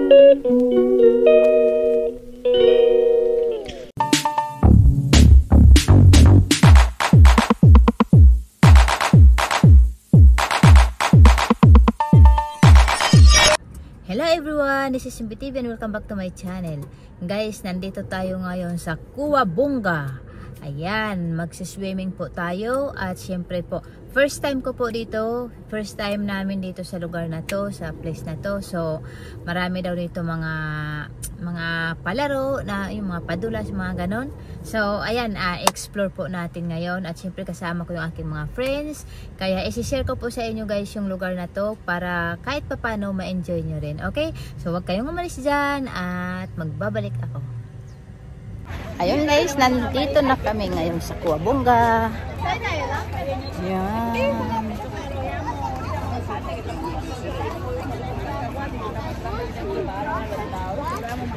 Hello everyone, this is Simpi TV and welcome back to my channel. Guys, nandito tayo ngayon sa Cuabonga. Ayan, magsiswimming po tayo at syempre po, first time ko po dito, first time namin dito sa lugar na to, sa place na to. So, marami daw dito mga palaro, na yung mga padulas, mga ganon. So, ayan, explore po natin ngayon at syempre kasama ko yung aking mga friends. Kaya isi-share ko po sa inyo guys yung lugar na to para kahit papano ma-enjoy nyo rin. Okay? So, huwag kayong umalis dyan at magbabalik ako. Ayun guys, nandito na kami ngayon sa Cuabonga. Ayan.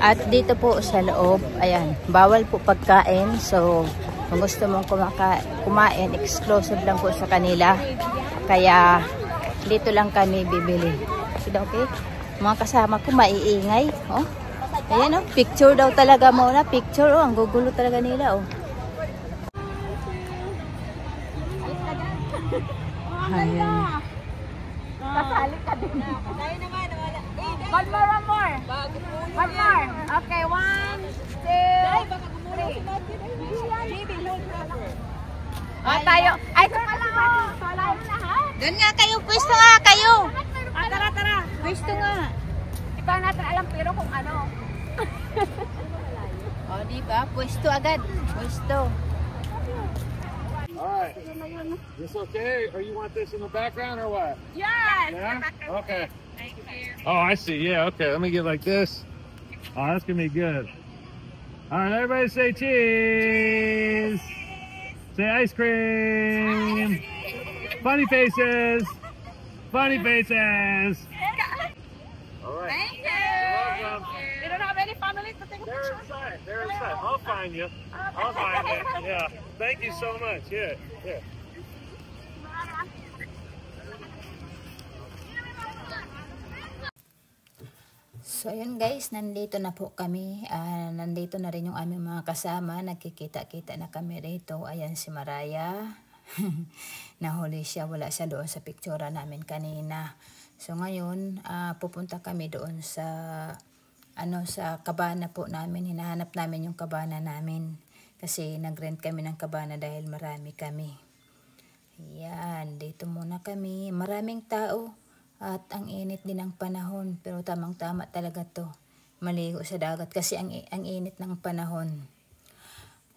At dito po sa loob, ayan, bawal po pagkain. So, kung gusto mong kumain, exclusive lang po sa kanila. Kaya, dito lang kami bibili. Okay? Mga kasama ko, maiingay. Oh. Ayan oh, picture daw talaga muna. Picture oh, ang gugulo talaga nila oh. Ayan. Kasali ka din. One more. One more. Okay, 1, 2, 3. Oh, tayo. Ay, tara lang oh. Doon nga kayo, pwesto nga kayo. Tara. Pwesto nga. Di ba natin alam pero kung ano. O, diba? Pwesto agad. Pwesto. Alright. This okay? Or you want this in the background or what? Yes. Yeah? Okay. Oh, I see. Yeah, okay. Let me get like this. Oh, that's going to be good. Alright, everybody say cheese. Say ice cream. Funny faces. Funny faces. Alright. Thank you. You don't have any family to take a picture? They're inside. I'll find you. I'll find you. Yeah. Thank you so much. Yeah. So yun guys, nandito na po kami. Nandito na rin yung aming mga kasama. Nagkikita-kita na kami rito. Ayan si Maraya. Nahuli siya. Wala siya doon sa picture namin kanina. So ngayon, pupunta kami doon sa sa kabana po namin. Hinahanap namin yung kabana namin. Kasi nag-rent kami ng kabana dahil marami kami. Ayan, dito muna kami. Maraming tao. At ang init din ng panahon. Pero tamang-tama talaga to. Maligo sa dagat kasi ang init ng panahon.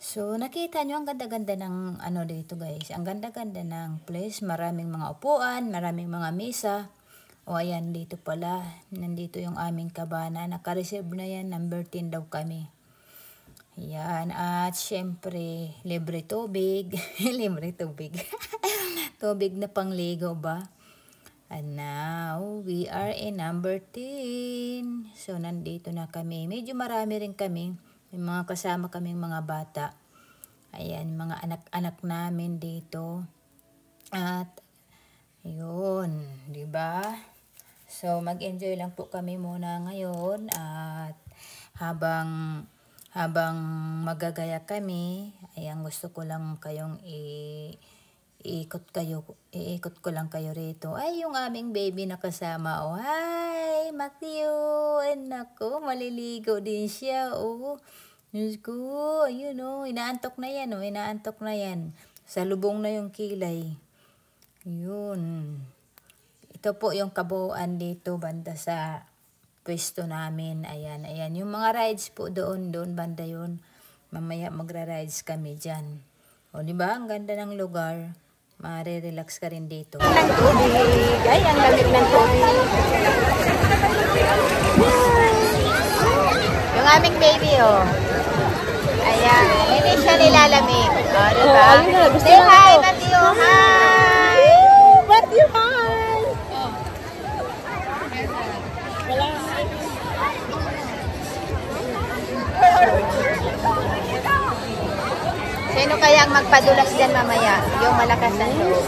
So, nakita nyo ang ganda-ganda ng dito guys. Ang ganda-ganda ng place. Maraming mga upuan, maraming mga mesa. O ayan, dito pala. Nandito yung aming kabana. Naka-reserve na yan. Number 10 daw kami. Ayan. At syempre, libre tubig. Libre tubig. Tubig na pangligo ba? And now, we are in number 10. So, nandito na kami. Medyo marami rin kami. May mga kasama kaming mga bata. Ayan, mga anak-anak namin dito. At, yun, diba? So, mag-enjoy lang po kami muna ngayon. At, habang magagaya kami, ayan, gusto ko lang kayong iikot ko lang kayo rito. Ay, yung aming baby na kasama. Oh, hi, Matthew. Ay, naku, maliligo din siya. Oh, Diyos ko. Ayun, oh, inaantok na yan. Oh, inaantok na yan. Salubong na yung kilay. Yun. Ito po yung kabuuan dito, banda sa pwesto namin. Ayan. Yung mga rides po doon banda yun. Mamaya magra-rides kami dyan. O, diba? Ang ganda ng lugar. Mare-relax ka rin dito. Ang tubig. Ay, ang lamig ng tubig. Yung aming baby, oh. Ayan. Hindi siya nilalamig. O, diba? Say hi, Matthew. Hi! Matthew, hi! Sino kaya ang magpadulas dyan mamaya? Yung malakas na loob.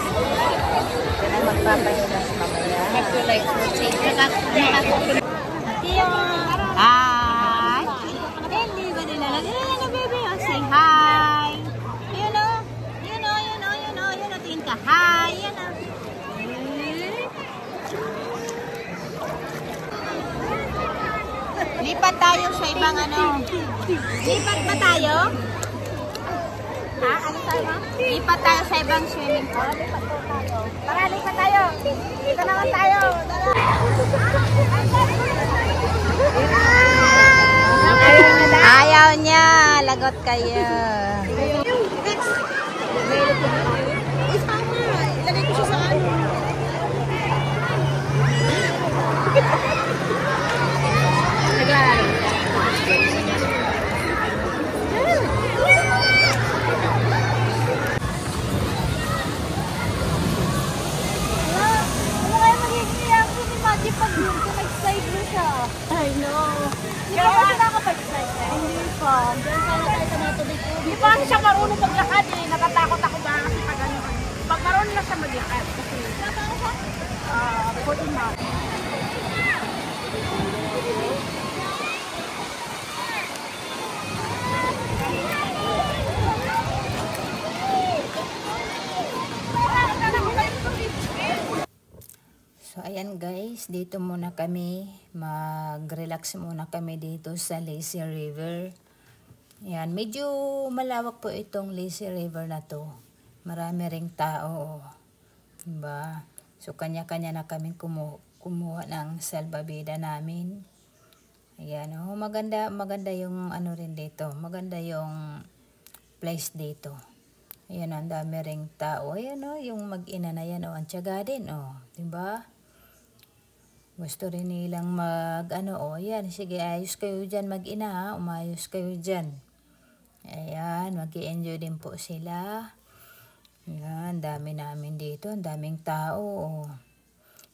Yan ang magpapadulas mamaya. I feel like we're taking Lipat tayo sa ibang ano. Lipat ba tayo? Ha? Ano tayo? Lipat tayo sa ibang swimming pool. Lipat tayo. Tara, lipat tayo. Dito naman tayo. Ayaw niya. Lagot kayo. Ilagay ko siya sa ano. I know. Hindi pa kasi nakapag-slide eh. Hindi pa. Diyan sana tayo sa natubig. Hindi pa siya marunong maglakad eh. Natatakot ako ba kasi pag ano. Pag marunong na siya maglakad. Kasi, pwede na. So, ayan guys, dito muna kami, mag-relax muna kami dito sa Lazy River. Ayan, medyo malawak po itong Lazy River na to. Marami ring tao, diba? So, kanya-kanya na kami kumuha ng salbabida namin. Ayan, oh, maganda yung ano rin dito. Maganda yung place dito. Ayan, ang dami ring tao. Ayan, oh, yung mag-ina na yan, oh, ang tiyaga din, oh, diba? Gusto rin nilang yan, sige, ayos kayo dyan mag-ina ha, umayos kayo dyan. Ayan, mag-i-enjoy din po sila. Ayan, dami namin dito, ang daming tao. Oh.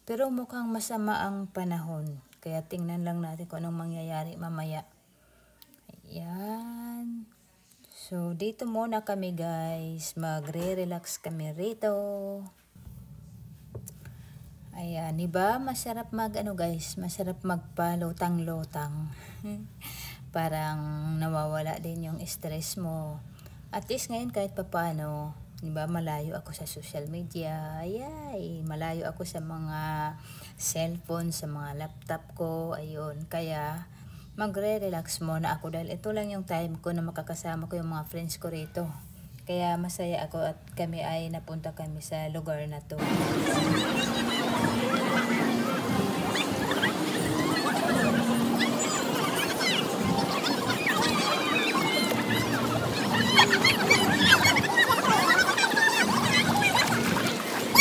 Pero mukhang masama ang panahon, kaya tingnan lang natin kung anong mangyayari mamaya. Ayan. So, dito muna kami guys, magre-relax kami rito. Ayan, diba? Masarap masarap magpalutang-lutang. Parang nawawala din yung stress mo. At least ngayon kahit papaano, diba, malayo ako sa social media. Ayay, malayo ako sa mga cellphone, sa mga laptop ko. Ayun, kaya magre-relax muna ako dahil ito lang yung time ko na makakasama ko yung mga friends ko rito. Kaya masaya ako at kami ay napunta kami sa lugar na to.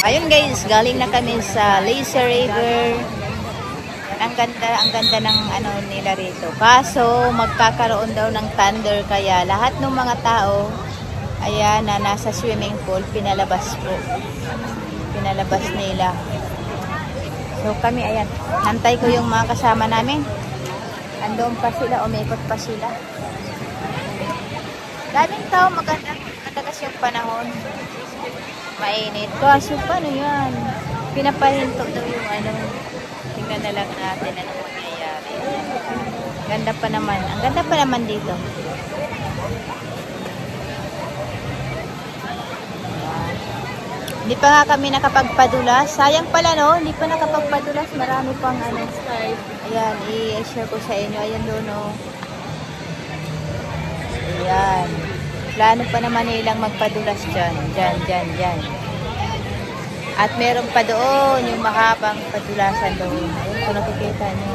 Ayun guys, galing na kami sa Lazy River. Ang ganda ng ano nila rito. Kaso magkakaroon daw ng thunder kaya lahat ng mga tao ayan na nasa swimming pool pinalabas po. Pinalabas nila. So kami ayan, nantay ko yung mga kasama namin. Andoon pa sila, umikot pa sila. Daming tao, maganda kasi yung panahon. Mainit. Kaso paano yan? Pinapahinto daw yung ano. Tingnan na lang natin anong mangyayari. Ganda pa naman. Ang ganda pa naman dito. Hindi pa nga kami nakapagpadulas. Sayang pala no, hindi pa nakapagpadulas. Marami pang ano. Ayan, i-share ko sa inyo. Ayan doon no. Ayan. Plano pa naman nilang magpadulas dyan. Dyan. At meron pa doon yung mahabang padulasan doon. Ayun, kung nakikita nyo.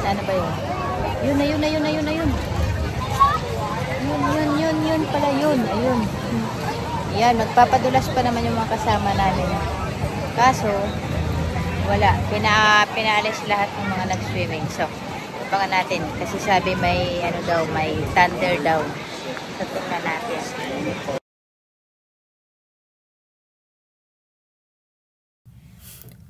Ano ba yun? Yun na yun. Yun pala yun. Ayun. Yan, magpapadulas pa naman yung mga kasama namin. Kaso, wala. Pinaalis lahat ng mga nag-swimming. So, abangan natin. Kasi sabi may, ano daw, may thunder daw. So, tingnan natin.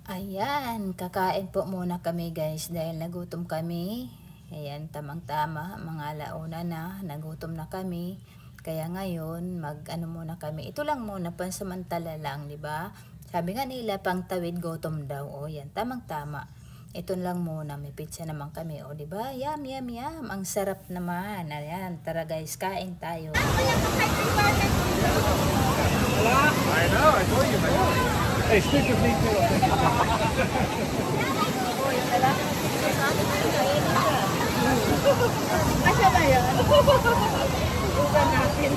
Ayan, kakain po muna kami guys dahil nagutom kami. Ayan, tamang-tama, mga alauna na, nagutom na kami. Kaya ngayon, mag-ano muna kami. Ito lang muna, pansamantala lang, di ba? Sabi nga nila, pang tawid gutom daw. O yan, tamang-tama. Ito lang muna, may pizza naman kami. O di ba? Yum. Ang sarap naman. Ayan, tara guys, kain tayo. I know, I told you, man. Hey, stick with me too. Usan natin.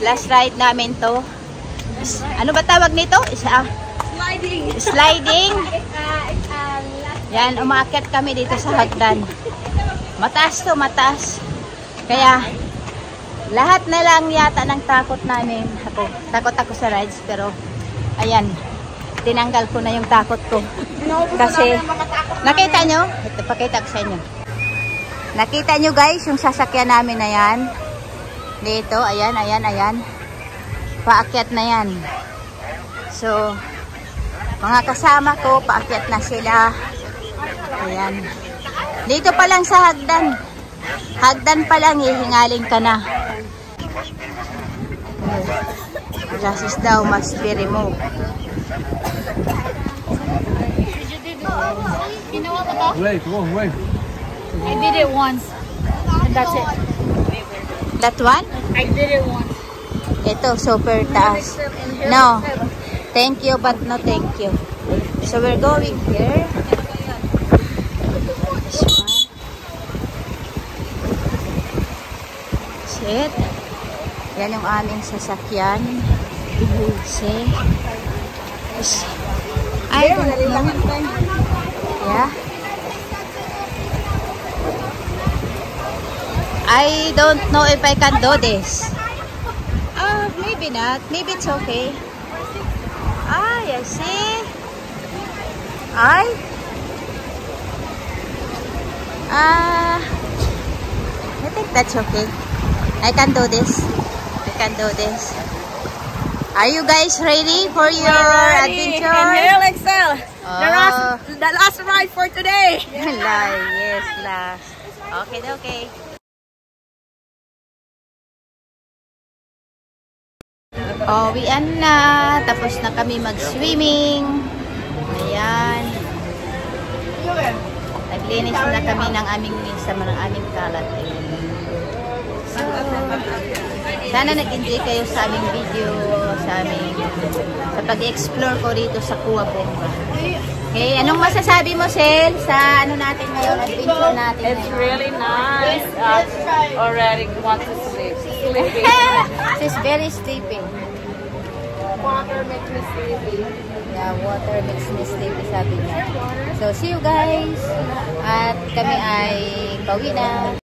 Last ride namin to. Ano ba tawag nito? Sliding. Sliding. Yan, umaakyat kami dito sa hagdan. Mataas to, mataas. Kaya, lahat na lang yata ng takot namin. Takot ako sa rides, pero, ayan, tinanggal ko na yung takot ko. Kasi, nakita nyo? Ito, pakita ko sa inyo. Nakita nyo guys, yung sasakyan namin na yan. Dito, ayan, ayan, ayan. Paakyat na yan. So, mga kasama ko, paakyat na sila. Ayan. Dito pa lang sa hagdan. Hagdan pa lang, hihingaling ka na. Glasses daw must be removed. Wait, whoa, wait. I did it once. And that's it. That one? I did it once. Ito, super taas. No. Thank you, but no thank you. So, we're going here. This one. That's it. Yan yung aming sasakyan. See? I don't know. Yeah. I don't know if I can do this. Maybe not. Maybe it's okay. I see. I think that's okay. I can do this. I can do this. Are you guys ready for your adventure? Inhale, exhale. Oh. The last ride for today. Yes, last. Okay, okay. Oh, uwian na. Tapos na kami mag-swimming. Ayan. Naglinis na kami ng aming sama ng aming kalat. So, sana nag-enjoy kayo sa aming video, sa pag-explore ko rito sa Cua Bomba. Okay, anong masasabi mo, Sel, sa ano natin ngayon, adventure natin It's really nice. Already want to sleep. Sleepy. She's very sleepy. Water makes me sleepy. Yeah, water makes me sleepy, sabi niya. So, see you guys. At kami ay pauwi na.